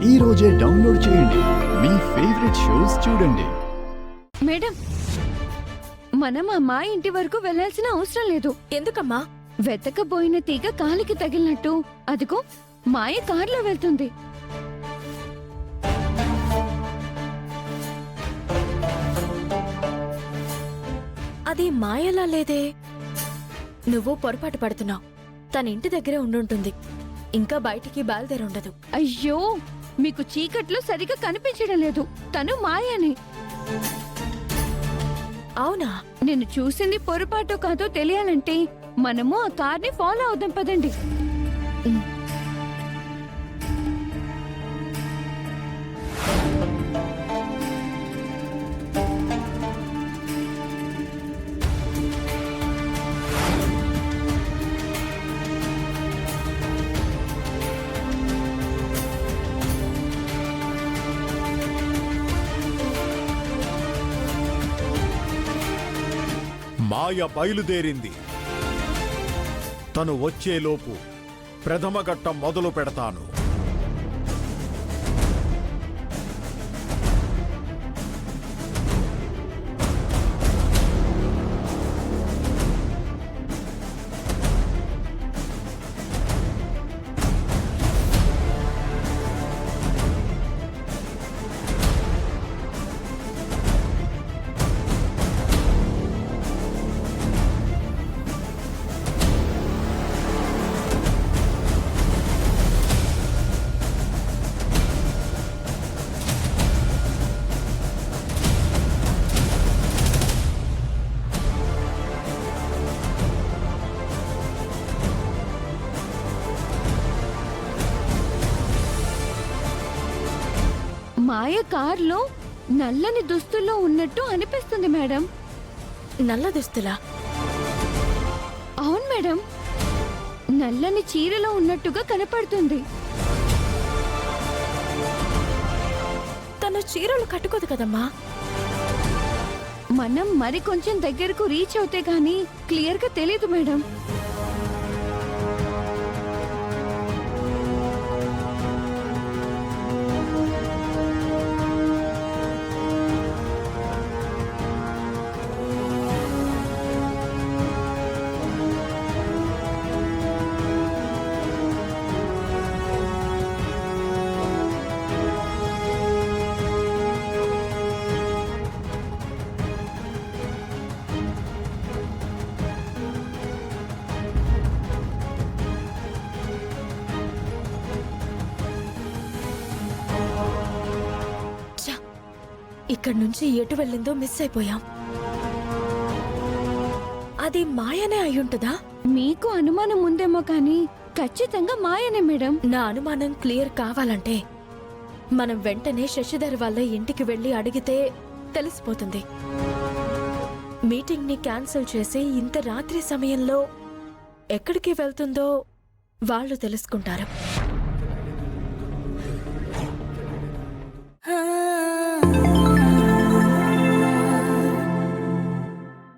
ఈ రోజే డౌన్లోడ్ చేయండి. మీ ఫేవరెట్ షోస్ చూడండి. మేడం, మనం ఆ మా ఇంటి వరకు వెళ్లాల్సిన అవసరం లేదు. ఎందుకమ్మా? వెతకబోయిన తీగ కాలికి తగిలినట్టు అదిగో మాయ కార్లో వెళ్తుంది. అది మాయలా లేదే. నువ్వు పొరపాటు పడుతున్నావు. తన ఇంటి దగ్గరే ఉండుంటుంది. ఇంకా బయటికి బయలుదేరుండదు. అయ్యో, మీకు చీకట్లో సరిగా కనిపించడం లేదు. తను మాయని. అవునా? నేను చూసింది పొరపాటు కాదో తెలియాలంటే మనము ఆ కార్ని ఫాలో అవుదాం పదండి. మాయ బయలుదేరింది. తను వచ్చేలోపు ప్రథమ ఘట్టం మొదలు పెడతాను. మాయ కార్లో నల్లని దుస్తుల్లో ఉన్నట్టు అనిపిస్తుంది మేడం. నల్ల దుస్తులా? అవును మేడం, నల్లని చీరలో ఉన్నట్టుగా కనపడుతుంది. తను చీరలు కట్టుకోదు కదమ్మా. మనం మరి కొంచెం దగ్గరకు రీచ్ అవుతే గానీ క్లియర్ గా తెలీదు మేడం. ఇక్కడి నుంచి ఎటు వెళ్ళిందో మిస్ అయిపోయాం. అది మాయనే అయ్యుంటుందా? మీకు అనుమానం ఉందేమో కానీ ఖచ్చితంగా మాయనే మేడం. నా అనుమానం క్లియర్ కావాలంటే మనం వెంటనే శశిధర్ వాళ్ళ ఇంటికి వెళ్లి అడిగితే తెలిసిపోతుంది. మీటింగ్ ని క్యాన్సిల్ చేసి ఇంత రాత్రి సమయంలో ఎక్కడికి వెళ్తుందో వాళ్ళు తెలుసుకుంటారు.